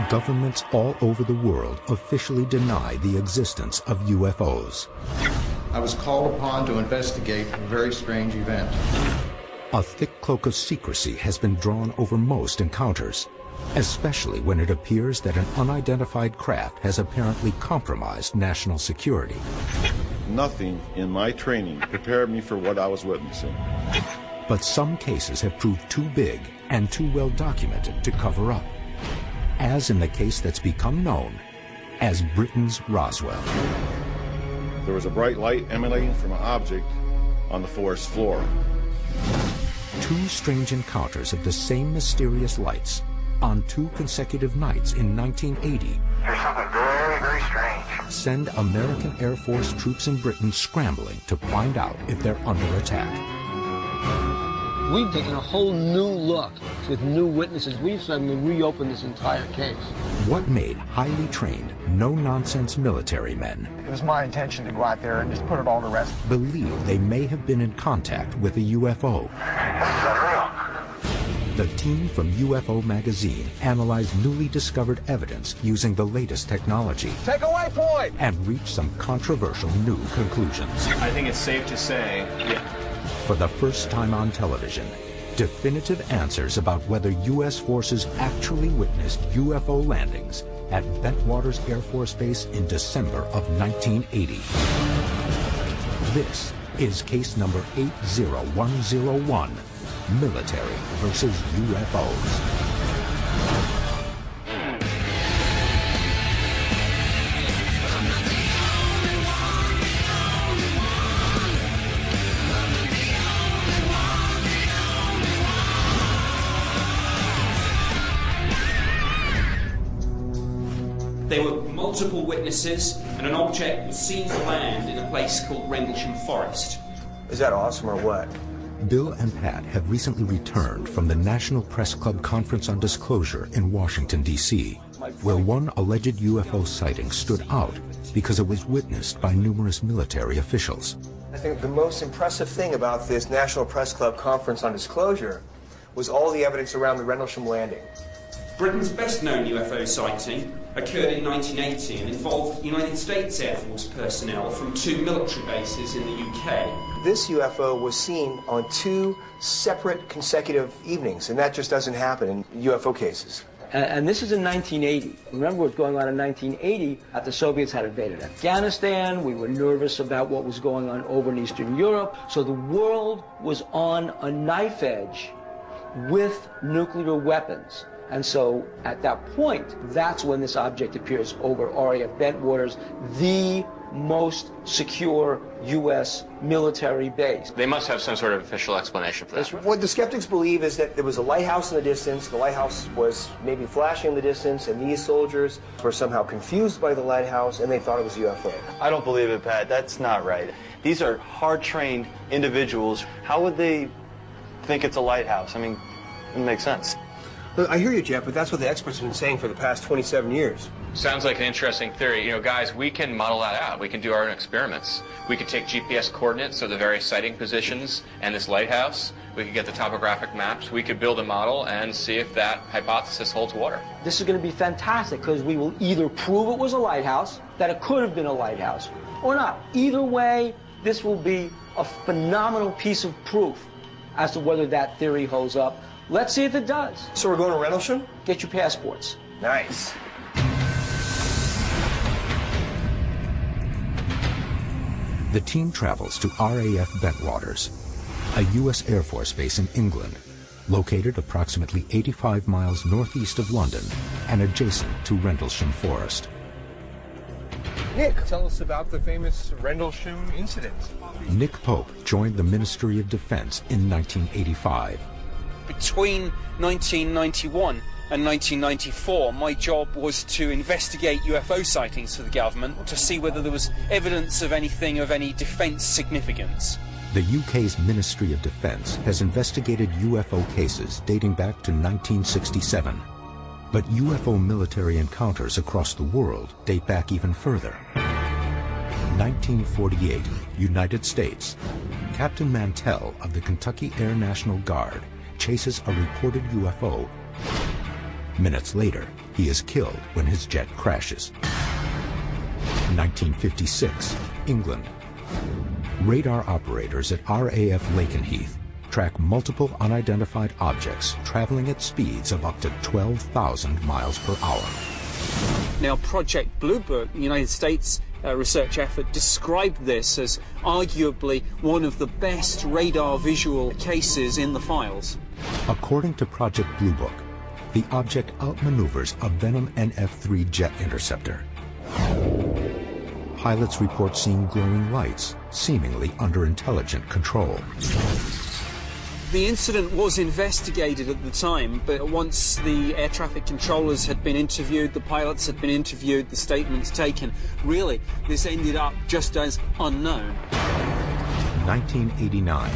Governments all over the world officially deny the existence of UFOs. I was called upon to investigate a very strange event. A thick cloak of secrecy has been drawn over most encounters, especially when it appears that an unidentified craft has apparently compromised national security. Nothing in my training prepared me for what I was witnessing. But some cases have proved too big and too well documented to cover up, as in the case that's become known as Britain's Roswell. There was a bright light emanating from an object on the forest floor. Two strange encounters of the same mysterious lights on 2 consecutive nights in 1980 There's something very, very strange. send American Air Force troops in Britain scrambling to find out if they're under attack. We've taken a whole new look with new witnesses. We've suddenly reopened this entire case. What made highly trained, no-nonsense military men It was my intention to go out there and just put it all to rest. believe they may have been in contact with a UFO? This is unreal. The team from UFO magazine analyzed newly discovered evidence using the latest technology Take a waypoint! and reached some controversial new conclusions. I think it's safe to say, For the first time on television, definitive answers about whether U.S. forces actually witnessed UFO landings at Bentwaters Air Force Base in December of 1980. This is case number 80101, Military versus UFOs. There were multiple witnesses, and an object was seen to land in a place called Rendlesham Forest. Is that awesome or what? Bill and Pat have recently returned from the National Press Club Conference on Disclosure in Washington, D.C., where one alleged UFO sighting stood out because it was witnessed by numerous military officials. I think the most impressive thing about this National Press Club Conference on Disclosure was all the evidence around the Rendlesham landing. Britain's best-known UFO sighting occurred in 1980 and involved United States Air Force personnel from 2 military bases in the UK. This UFO was seen on 2 separate consecutive evenings, and that just doesn't happen in UFO cases. And this is in 1980. Remember what's going on in 1980? The Soviets had invaded Afghanistan. We were nervous about what was going on over in Eastern Europe. So the world was on a knife edge with nuclear weapons. And so at that point, that's when this object appears over RAF Bentwaters, the most secure U.S. military base. they must have some sort of official explanation for that. What the skeptics believe is that there was a lighthouse in the distance, the lighthouse was maybe flashing in the distance, and these soldiers were somehow confused by the lighthouse, and they thought it was a UFO. I don't believe it, Pat. That's not right. These are hard-trained individuals. How would they think it's a lighthouse? I mean, it doesn't make sense. Look, I hear you, Jeff, but that's what the experts have been saying for the past 27 years. Sounds like an interesting theory. You know, guys, we can model that out. We can do our own experiments. We could take GPS coordinates of the various sighting positions and this lighthouse. We could get the topographic maps. We could build a model and see if that hypothesis holds water. This is going to be fantastic because we will either prove it was a lighthouse, that it could have been a lighthouse, or not. Either way, this will be a phenomenal piece of proof as to whether that theory holds up. Let's see if it does. So we're going to Rendlesham? Get your passports. Nice. The team travels to RAF Bentwaters, a U.S. Air Force base in England, located approximately 85 miles northeast of London and adjacent to Rendlesham Forest. Nick, tell us about the famous Rendlesham incident. Nick Pope joined the Ministry of Defense in 1985. Between 1991 and 1994, my job was to investigate UFO sightings for the government to see whether there was evidence of anything of any defence significance. The UK's Ministry of Defence has investigated UFO cases dating back to 1967. But UFO military encounters across the world date back even further. 1948, United States. Captain Mantell of the Kentucky Air National Guard chases a reported UFO Minutes later, he is killed when his jet crashes. 1956, England. Radar operators at RAF Lakenheath track multiple unidentified objects traveling at speeds of up to 12,000 miles per hour. Now, Project Blue Book, the United States research effort, described this as arguably one of the best radar visual cases in the files. According to Project Blue Book, the object outmaneuvers a Venom NF-3 jet interceptor. Pilots report seeing glowing lights, seemingly under intelligent control. The incident was investigated at the time, but once the air traffic controllers had been interviewed, the pilots had been interviewed, the statements taken, really, this ended up just as unknown. 1989,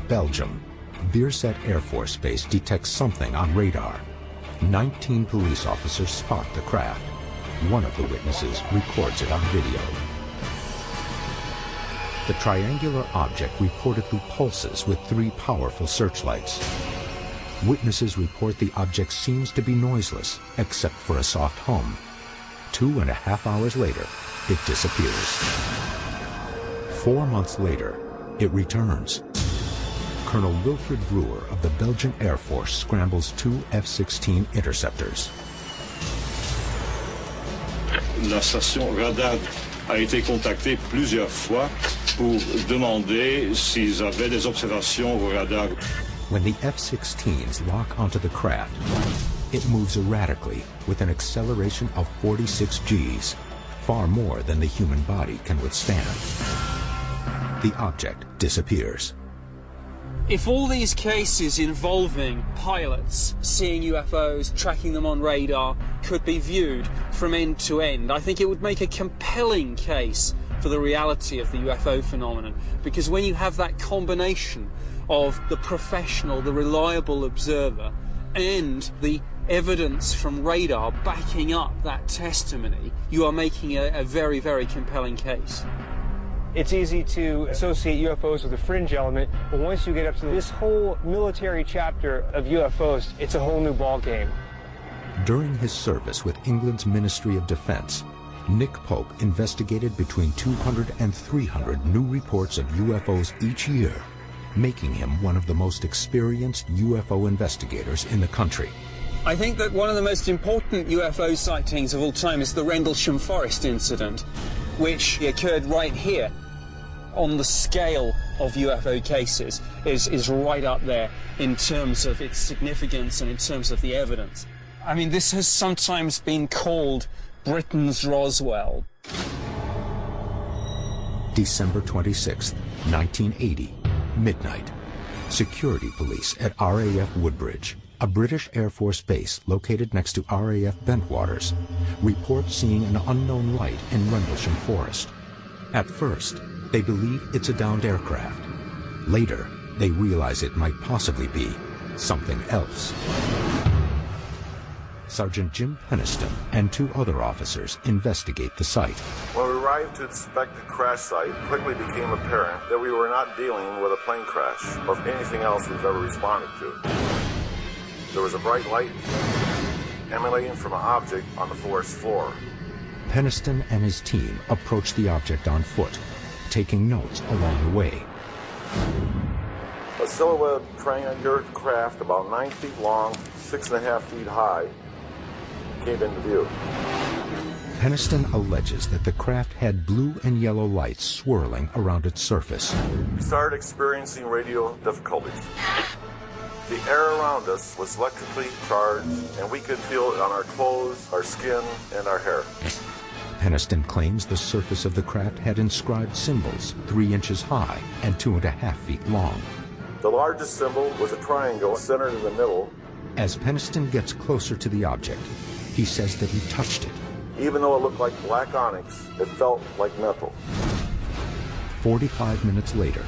Belgium. Bierset Air Force Base detects something on radar. 19 police officers spot the craft. One of the witnesses records it on video. The triangular object reportedly pulses with 3 powerful searchlights. Witnesses report the object seems to be noiseless, except for a soft hum. 2.5 hours later, it disappears. 4 months later, it returns. Colonel Wilfred Brewer of the Belgian Air Force scrambles 2 F-16 interceptors. La station radar a été contactée plusieurs fois pour demander s'ils avaient des observations au radar. When the F-16s lock onto the craft, it moves erratically with an acceleration of 46 Gs, far more than the human body can withstand. The object disappears. If all these cases involving pilots seeing UFOs, tracking them on radar, could be viewed from end to end, I think it would make a compelling case for the reality of the UFO phenomenon. Because when you have that combination of the professional, the reliable observer, and the evidence from radar backing up that testimony, you are making a very, very compelling case. It's easy to associate UFOs with a fringe element, but once you get up to this whole military chapter of UFOs, it's a whole new ballgame. During his service with England's Ministry of Defense, Nick Pope investigated between 200 and 300 new reports of UFOs each year, making him one of the most experienced UFO investigators in the country. I think that one of the most important UFO sightings of all time is the Rendlesham Forest incident, which occurred right here. On the scale of UFO cases is right up there in terms of its significance and in terms of the evidence. I mean, this has sometimes been called Britain's Roswell. December 26, 1980, midnight. Security police at RAF Woodbridge, a British Air Force base located next to RAF Bentwaters, report seeing an unknown light in Rendlesham Forest. At first, they believe it's a downed aircraft. Later, they realize it might possibly be something else. Sergeant Jim Peniston and 2 other officers investigate the site. When we arrived to inspect the crash site, it quickly became apparent that we were not dealing with a plane crash or anything else we've ever responded to. There was a bright light emanating from an object on the forest floor. Peniston and his team approach the object on foot, taking notes along the way. A silhouette triangular craft about 9 feet long, 6.5 feet high, came into view. Peniston alleges that the craft had blue and yellow lights swirling around its surface. We started experiencing radio difficulties. The air around us was electrically charged, and we could feel it on our clothes, our skin, and our hair. Peniston claims the surface of the craft had inscribed symbols 3 inches high and 2.5 feet long. The largest symbol was a triangle centered in the middle. As Peniston gets closer to the object, he says that he touched it. Even though it looked like black onyx, it felt like metal. 45 minutes later,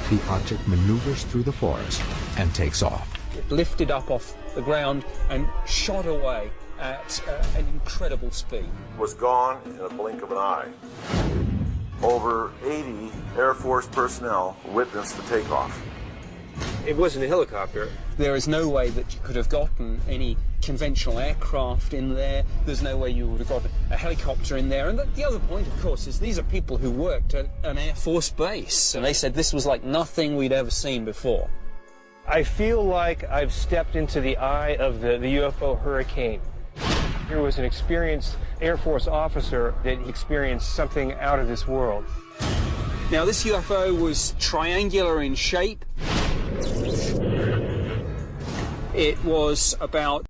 the object maneuvers through the forest and takes off. It lifted up off the ground and shot away at an incredible speed. Was gone in a blink of an eye. Over 80 Air Force personnel witnessed the takeoff. It wasn't a helicopter. There is no way that you could have gotten any conventional aircraft in there. There's no way you would have got a helicopter in there. And the other point, of course, is these are people who worked at an Air Force base, and they said this was like nothing we'd ever seen before. I feel like I've stepped into the eye of the UFO hurricane. Here was an experienced Air Force officer that experienced something out of this world. Now, this UFO was triangular in shape. It was about